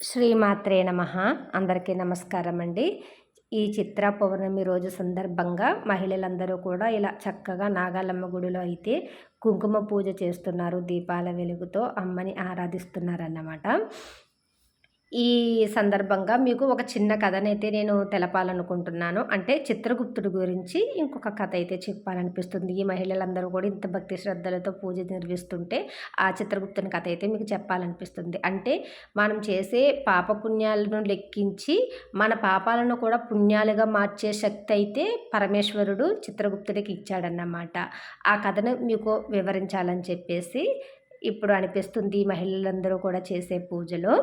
శ్రీమాత్రే నమః. అందరికీ నమస్కారం అండి. ఈ చిత్ర పౌర్ణమి రోజు సందర్భంగా మహిళలందరూ కూడా ఇలా చక్కగా నాగాలమ్మ గుడిలో అయితే కుంకుమ పూజ చేస్తున్నారు. దీపాల వెలుగుతో అమ్మని ఆరాధిస్తున్నారన్నమాట. ఈ సందర్భంగా మీకు ఒక చిన్న కథనైతే నేను తెలపాలనుకుంటున్నాను. అంటే చిత్రగుప్తుడి గురించి ఇంకొక కథ అయితే చెప్పాలనిపిస్తుంది. ఈ మహిళలందరూ కూడా ఇంత భక్తి శ్రద్ధలతో పూజ నిర్వహిస్తుంటే ఆ చిత్రగుప్తుని కథ అయితే మీకు చెప్పాలనిపిస్తుంది. అంటే మనం చేసే పాపపుణ్యాలను లెక్కించి మన పాపాలను కూడా పుణ్యాలుగా మార్చే శక్తి అయితే పరమేశ్వరుడు చిత్రగుప్తుడికి ఇచ్చాడన్నమాట. ఆ కథను మీకు వివరించాలని చెప్పేసి ఇప్పుడు అనిపిస్తుంది. ఈ మహిళలందరూ కూడా చేసే పూజలో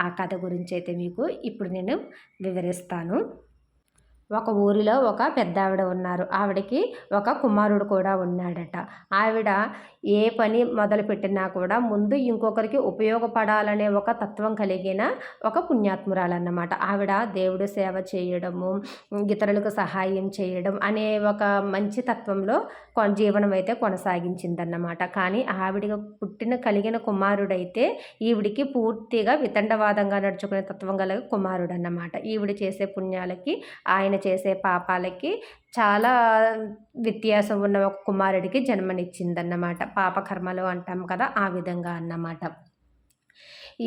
ఆ కథ గురించి అయితే మీకు ఇప్పుడు నేను వివరిస్తాను. ఒక ఊరిలో ఒక పెద్దావిడ ఉన్నారు. ఆవిడకి ఒక కుమారుడు కూడా ఉన్నాడట. ఆవిడ ఏ పని మొదలుపెట్టినా కూడా ముందు ఇంకొకరికి ఉపయోగపడాలనే ఒక తత్వం కలిగిన ఒక పుణ్యాత్మురాలన్నమాట. ఆవిడ దేవుడి సేవ చేయడము, ఇతరులకు సహాయం చేయడం అనే ఒక మంచి తత్వంలో జీవనం అయితే కొనసాగించిందన్నమాట. కానీ ఆవిడ కలిగిన కుమారుడైతే ఈవిడికి పూర్తిగా వితండవాదంగా నడుచుకునే తత్వం గల కుమారుడన్నమాట. ఈవిడ చేసే పుణ్యాలకి ఆయన చేసే పాపాలకి చాలా వ్యత్యాసం ఉన్న ఒక కుమారుడికి జన్మనిచ్చిందన్నమాట. పాపకర్మలు అంటాం కదా, ఆ విధంగా అన్నమాట.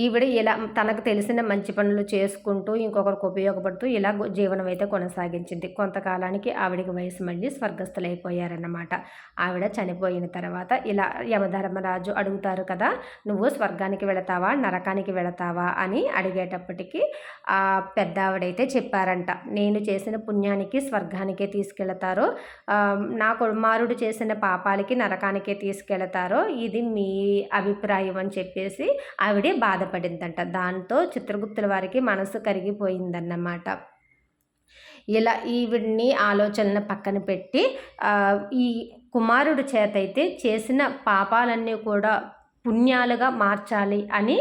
ఈవిడ ఇలా తనకు తెలిసిన మంచి పనులు చేసుకుంటూ ఇంకొకరికి ఉపయోగపడుతూ ఇలా జీవనం అయితే కొనసాగించింది. కొంతకాలానికి ఆవిడకి వయసు మళ్ళీ స్వర్గస్థులైపోయారన్నమాట. ఆవిడ చనిపోయిన తర్వాత ఇలా యమధర్మరాజు అడుగుతారు కదా, నువ్వు స్వర్గానికి వెళతావా నరకానికి వెళతావా అని అడిగేటప్పటికి ఆ పెద్ద ఆవిడైతే చెప్పారంట, నేను చేసిన పుణ్యానికి స్వర్గానికే తీసుకెళతారో, నా కుమారుడు చేసిన పాపాలకి నరకానికే తీసుకెళతారో ఇది మీ అభిప్రాయం అని చెప్పేసి ఆవిడే బాధపడిందంట. దాంతో చిత్రగుప్తుల వారికి మనసు కరిగిపోయిందన్నమాట. ఇలా ఈవిడ్ని ఆలోచనలు పక్కన పెట్టి ఈ కుమారుడు చేతైతే చేసిన పాపాలన్నీ కూడా పుణ్యాలుగా మార్చాలి అని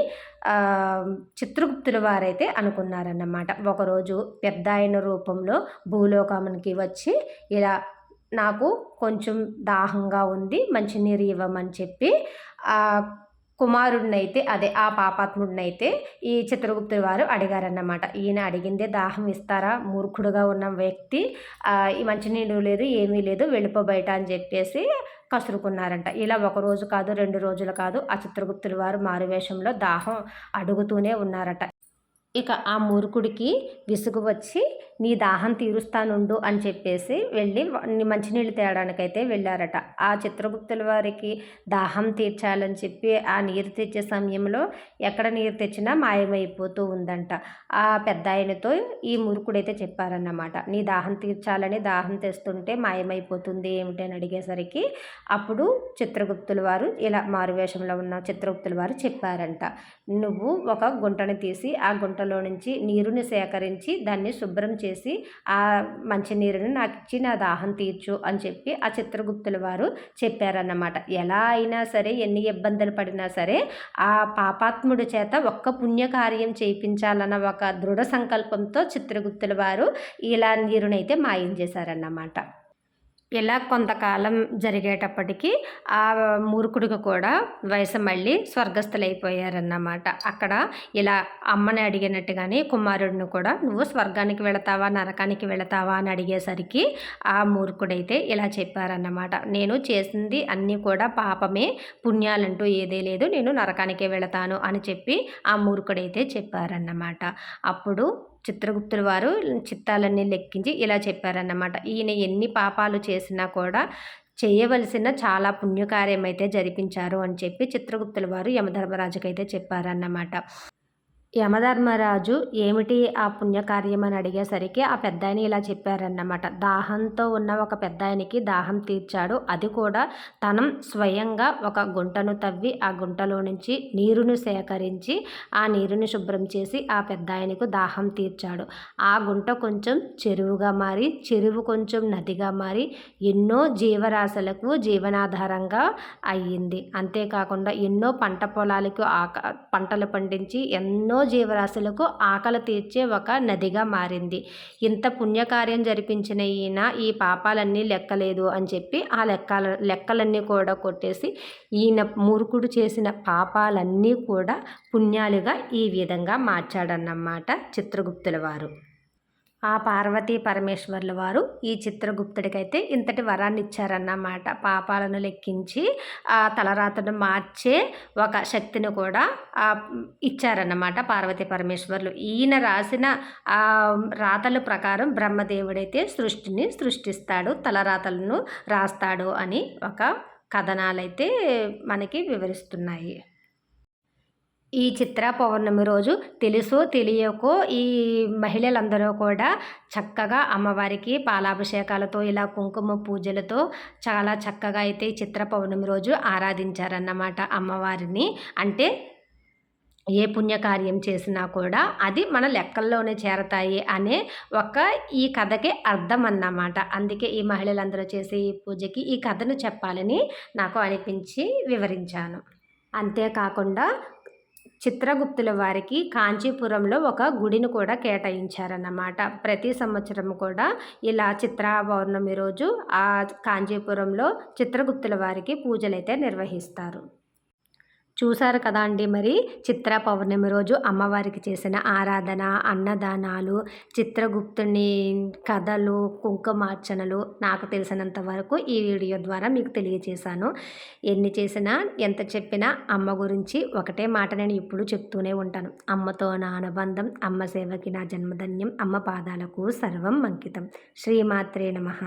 చిత్రగుప్తుల వారైతే అనుకున్నారన్నమాట. ఒకరోజు పెద్ద ఆయన రూపంలో భూలోకానికి వచ్చి ఇలా నాకు కొంచెం దాహంగా ఉంది, మంచినీరు ఇవ్వమని చెప్పి కుమారుడినైతే ఆ పాపాత్ముడినైతే ఈ చిత్రగుప్తుల వారు అడిగారన్నమాట. ఈయన అడిగిందే దాహం ఇస్తారా, మూర్ఖుడుగా ఉన్న వ్యక్తి, ఈ మంచినీళ్ళు లేదు ఏమీ లేదు వెళ్ళిపో బయట అని చెప్పేసి కసురుకున్నారంట. ఇలా ఒక రోజు కాదు 2 రోజులు కాదు ఆ చిత్రగుప్తుల వారు మారువేషంలో దాహం అడుగుతూనే ఉన్నారట. ఇక ఆ మూర్ఖుడికి విసుగు వచ్చి నీ దాహం తీరుస్తానుండు అని చెప్పేసి వెళ్ళి మంచినీళ్ళు తేయడానికైతే వెళ్ళారట. ఆ చిత్రగుప్తుల వారికి దాహం తీర్చాలని చెప్పి ఆ నీరు తెచ్చే సమయంలో ఎక్కడ నీరు తెచ్చినా మాయమైపోతూ ఉందంట. ఆ పెద్ద ఆయనతో ఈ మూర్ఖుడైతే చెప్పారన్నమాట, నీ దాహం తీర్చాలని దాహం తెస్తుంటే మాయమైపోతుంది ఏమిటి అని అడిగేసరికి అప్పుడు చిత్రగుప్తుల వారు ఇలా మారువేషంలో ఉన్న చిత్రగుప్తుల వారు చెప్పారంట, నువ్వు ఒక గుంటను తీసి ఆ గుంటలో నుంచి నీరుని సేకరించి దాన్ని శుభ్రం చేసి ఆ మంచినీరుని నాకు ఇచ్చి నా దాహం తీర్చు అని చెప్పి ఆ చిత్రగుప్తుల వారు చెప్పారన్నమాట. ఎలా అయినా సరే ఎన్ని ఇబ్బందులు పడినా సరే ఆ పాపాత్ముడి చేత ఒక్క పుణ్యకార్యం చేయించాలన్న ఒక దృఢ సంకల్పంతో చిత్రగుప్తుల వారు ఇలా నీరునైతే మాయం చేశారన్నమాట. ఇలా కొంతకాలం జరిగేటప్పటికీ ఆ మూర్ఖుడికి కూడా వయసు మళ్ళీ స్వర్గస్థులైపోయారన్నమాట. అక్కడ ఇలా అమ్మని అడిగినట్టుగానే కుమారుడిని కూడా నువ్వు స్వర్గానికి వెళతావా నరకానికి వెళతావా అని అడిగేసరికి ఆ మూర్ఖుడైతే ఇలా చెప్పారన్నమాట, నేను చేసింది అన్నీ కూడా పాపమే, పుణ్యాలంటూ ఏదీ లేదు, నేను నరకానికే వెళతాను అని చెప్పి ఆ మూర్ఖుడైతే చెప్పారన్నమాట. అప్పుడు చిత్రగుప్తుల వారు చిత్తాలన్నీ లెక్కించి ఇలా చెప్పారన్నమాట, ఈయన ఎన్ని పాపాలు చేసినా కూడా చేయవలసిన చాలా పుణ్యకార్యం అయితే జరిపించారు అని చెప్పి చిత్రగుప్తుల వారు యమధర్మరాజుకైతే చెప్పారన్నమాట. యమధర్మరాజు ఏమిటి ఆ పుణ్యకార్యం అని అడిగేసరికి ఆ పెద్దాయన ఇలా చెప్పారన్నమాట, దాహంతో ఉన్న ఒక పెద్దాయనికి దాహం తీర్చాడు, అది కూడా తనం స్వయంగా ఒక గుంటను తవ్వి ఆ గుంటలో నుంచి నీరును సేకరించి ఆ నీరుని శుభ్రం చేసి ఆ పెద్దాయనకు దాహం తీర్చాడు. ఆ గుంట కొంచెం చెరువుగా మారి చెరువు కొంచెం నదిగా మారి ఎన్నో జీవరాశులకు జీవనాధారంగా అయ్యింది. అంతేకాకుండా ఎన్నో పంట పొలాలకు పంటలు పండించి ఎన్నో ఎన్నో జీవరాశులకు ఆకలి తీర్చే ఒక నదిగా మారింది. ఇంత పుణ్యకార్యం జరిపించిన ఈయన ఈ పాపాలన్నీ లెక్కలేదు అని చెప్పి ఆ లెక్కలన్నీ కూడా కొట్టేసి ఈయన మూర్ఖుడు చేసిన పాపాలన్నీ కూడా పుణ్యాలుగా ఈ విధంగా మార్చాడన్నమాట చిత్రగుప్తుల వారు. ఆ పార్వతీ పరమేశ్వర్ల వారు ఈ చిత్రగుప్తుడికైతే ఇంతటి వరాన్ని ఇచ్చారన్నమాట. పాపాలను లెక్కించి ఆ తలరాతను మార్చే ఒక శక్తిని కూడా ఇచ్చారన్నమాట పార్వతీ పరమేశ్వర్లు. ఈయన రాసిన రాతల ప్రకారం బ్రహ్మదేవుడైతే సృష్టిని సృష్టిస్తాడు, తలరాతలను రాస్తాడు అని ఒక కథనాలైతే మనకి వివరిస్తున్నాయి. ఈ చిత్ర పౌర్ణమి రోజు తెలుసో తెలియకో ఈ మహిళలందరూ కూడా చక్కగా అమ్మవారికి పాలాభిషేకాలతో ఇలా కుంకుమ పూజలతో చాలా చక్కగా అయితే ఈ చిత్ర పౌర్ణమి రోజు ఆరాధించారన్నమాట అమ్మవారిని. అంటే ఏ పుణ్యకార్యం చేసినా కూడా అది మన లెక్కల్లోనే చేరతాయి అనే ఒక ఈ కథకి అర్థం అన్నమాట. అందుకే ఈ మహిళలందరూ చేసే ఈ పూజకి ఈ కథను చెప్పాలని నాకు అనిపించి వివరించాను. అంతేకాకుండా చిత్రగుప్తుల వారికి కాంచీపురంలో ఒక గుడిని కూడా కేటాయించారన్నమాట. ప్రతి సంవత్సరం కూడా ఇలా చిత్ర పౌర్ణమి రోజు ఆ కాంచీపురంలో చిత్రగుప్తుల వారికి పూజలైతే నిర్వహిస్తారు. చూశారు కదా అండి, మరి చిత్ర పౌర్ణమి రోజు అమ్మవారికి చేసిన ఆరాధన, అన్నదానాలు, చిత్రగుప్తుని కథలు, కుంకుమార్చనలు నాకు తెలిసినంత వరకు ఈ వీడియో ద్వారా మీకు తెలియజేశాను. ఎన్ని చేసినా ఎంత చెప్పినా అమ్మ గురించి ఒకటే మాట నేను ఇప్పుడు చెప్తూనే ఉంటాను. అమ్మతో నా అనుబంధం, అమ్మ సేవకి నా జన్మధన్యం, అమ్మ పాదాలకు సర్వం అంకితం. శ్రీమాత్రే నమః.